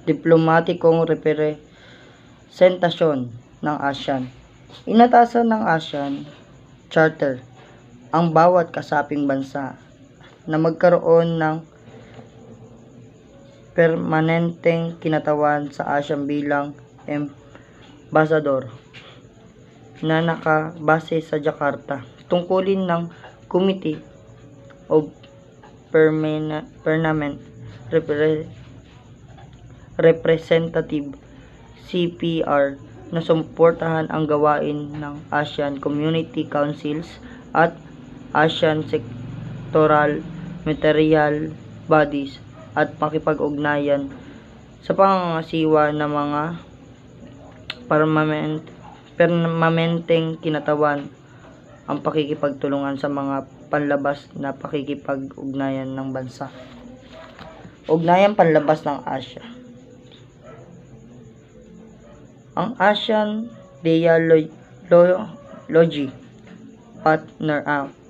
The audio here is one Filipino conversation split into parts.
diplomatikong representasyon ng ASEAN. Inatasan ng ASEAN Charter ang bawat kasaping bansa na magkaroon ng permanenteng kinatawan sa ASEAN bilang ambasador na nakabase sa Jakarta. Tungkulin ng Committee of Permanent Representative CPR na sumuportahan ang gawain ng ASEAN Community Councils at ASEAN Sectoral Material Bodies at makipag-ugnayan sa pangangasiwa ng mga permanenteng kinatawan ang pakikipagtulungan sa mga panlabas na pakikipag-ugnayan ng bansa. Ugnayan panlabas ng Asya. Ang ASEAN Dialogue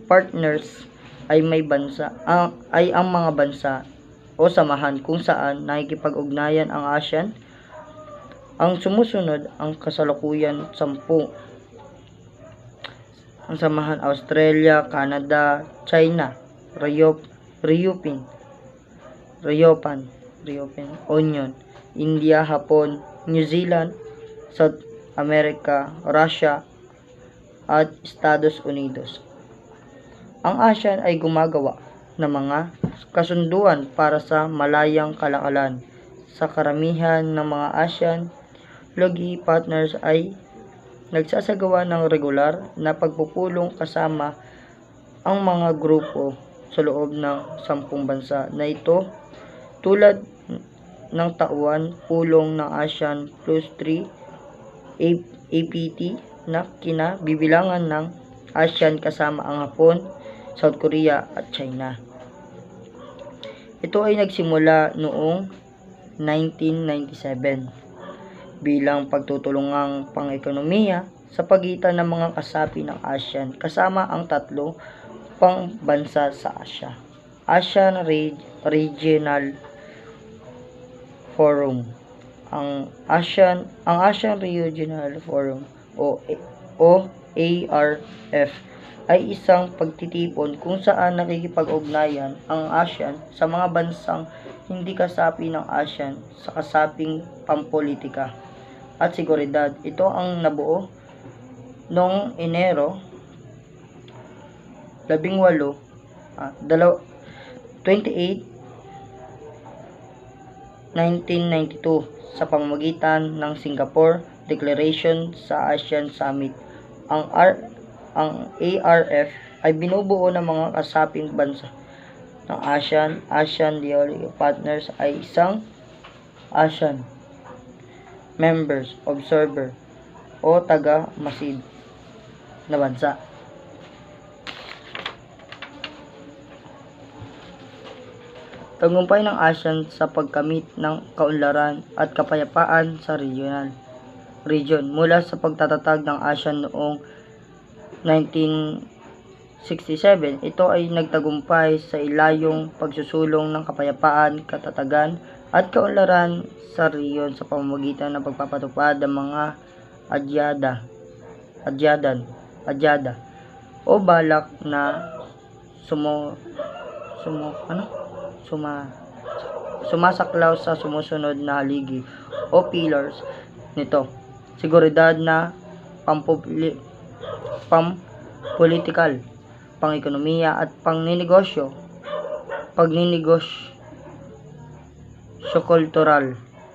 partners ay ang mga bansa o samahan kung saan nakikipag-ugnayan ang ASEAN. Ang sumusunod ang kasalukuyan 10. Ang samahan Australia, Canada, China, Ryupan, Union, India, Hapon, New Zealand, South America, Russia, at Estados Unidos. Ang ASEAN ay gumagawa ng mga kasunduan para sa malayang kalakalan. Sa karamihan ng mga ASEAN Logi partners ay nagsasagawa ng regular na pagpupulong kasama ang mga grupo sa loob ng 10 bansa na ito, tulad ng tauhan pulong ng ASEAN Plus 3 APT na kinabibilangan ng ASEAN kasama ang Hapon, South Korea at China. Ito ay nagsimula noong 1997 bilang pagtutulungang pang-ekonomiya sa pagitan ng mga kasapi ng ASEAN kasama ang 3 pang bansa sa Asya. ASEAN Regional Forum. Ang ASEAN Regional Forum o ARF ay isang pagtitipon kung saan nakikipag-ugnayan ang ASEAN sa mga bansang hindi kasapi ng ASEAN sa kasaping pampolitika at seguridad. Ito ang nabuo noong Enero 28, 1992 sa pamamagitan ng Singapore Declaration sa ASEAN Summit. Ang ARF ay binubuo ng mga kasaping bansa ng ASEAN. ASEAN Dialogue Partners ay isang ASEAN Members Observer o taga-masid na bansa. Tagumpay ng ASEAN sa pagkamit ng kaunlaran at kapayapaan sa region mula sa pagtatatag ng ASEAN noong 1967. Ito ay nagtagumpay sa ilayong pagsusulong ng kapayapaan, katatagan at kaunlaran sa rehiyon sa pamamagitan ng pagpapatupad ng mga adyada o balak na sumasaklaw sa sumusunod na haligi o pillars nito: seguridad na pampolitikal, pang-ekonomiya at pagninegosyo kultural.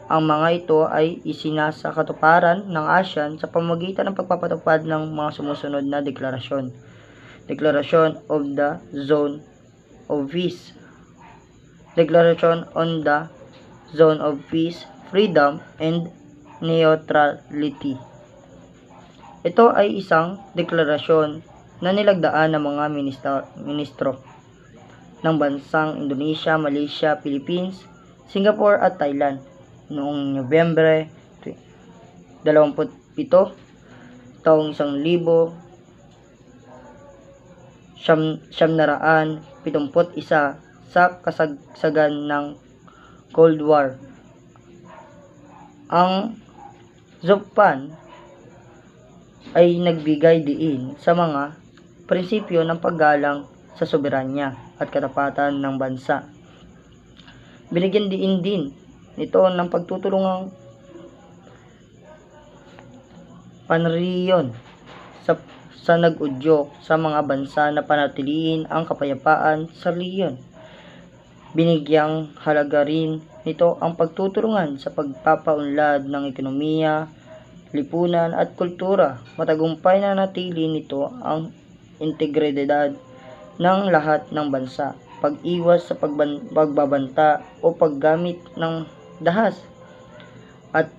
Ang mga ito ay isinasakatuparan ng ASEAN sa pamamagitan ng pagpapatupad ng mga sumusunod na deklarasyon. Declaration of the Zone of Peace, Declaration on the Zone of Peace, Freedom, and Neutrality. Ito ay isang deklarasyon na nilagdaan ng mga ministro ng bansang Indonesia, Malaysia, Philippines, Singapore at Thailand noong Nobyembre 27, taong 1971 sa kasagsagan ng Cold War. Ang Japan ay nagbigay diin sa mga prinsipyo ng paggalang sa soberanya at katapatan ng bansa. Binigyan diin din nito ng pagtutulungang panreliyon sa nag-udyok sa mga bansa na panatiliin ang kapayapaan sa rehiyon. Binigyang halaga rin nito ang pagtutulungan sa pagpapaunlad ng ekonomiya, lipunan at kultura. Matagumpay na natili nito ang integridad ng lahat ng bansa, pag-iwas sa pagbabanta o paggamit ng dahas, at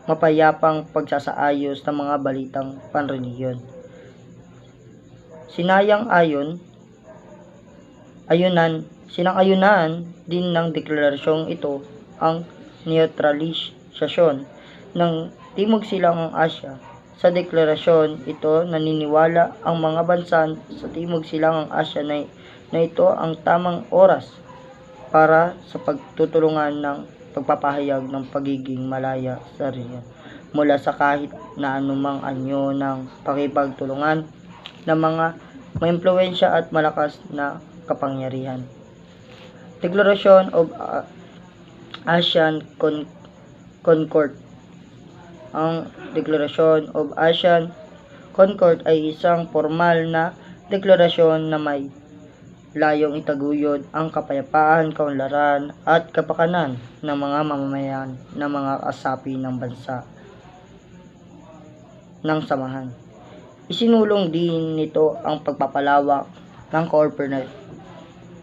mapayapang pagsasaayos ng mga balitang panrelihiyon. Sinang-ayunan din ng deklarasyong ito ang neutralisasyon ng Timog Silangang Asya. Sa deklarasyon ito, naniniwala ang mga bansa sa Timog Silangang Asya na ito ang tamang oras para sa pagtutulungan ng pagpapahayag ng pagiging malaya sa rehiyon mula sa kahit na anumang anyo ng pakipagtulungan ng mga maimpluwensya at malakas na kapangyarihan. Declaration of Asian Concord. Ang Declaration of Asian Concord ay isang formal na deklarasyon na may layong itaguyod ang kapayapaan, kaunlaran at kapakanan ng mga mamamayan ng mga kasapi ng bansa ng samahan. Isinulong din nito ang pagpapalawak ng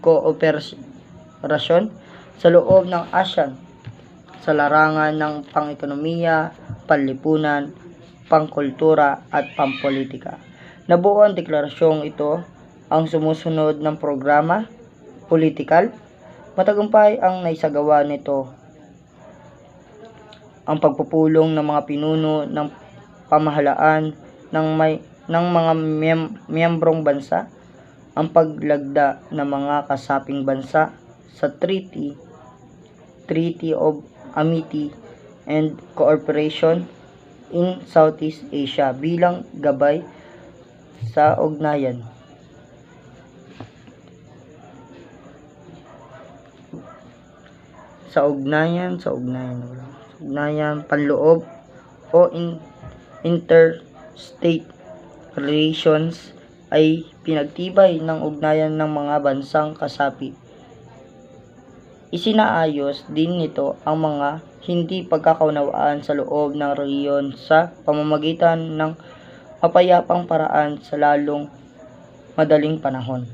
kooperasyon sa loob ng ASEAN sa larangan ng pang-ekonomiya, panlipunan, pangkultura at pampolitika. Nabuo ang deklarasyong ito ang sumusunod ng programa politikal. Matagumpay ang naisagawa nito ang pagpupulong ng mga pinuno ng pamahalaan ng mga miyembrong bansa, ang paglagda ng mga kasaping bansa sa Treaty of Amity and Cooperation in Southeast Asia bilang gabay sa ugnayan. Panloob o interstate relations ay pinagtibay ng ugnayan ng mga bansang kasapi. Isinaayos din nito ang mga hindi pagkakaunawaan sa loob ng rehiyon sa pamamagitan ng mapayapang paraan sa lalong madaling panahon.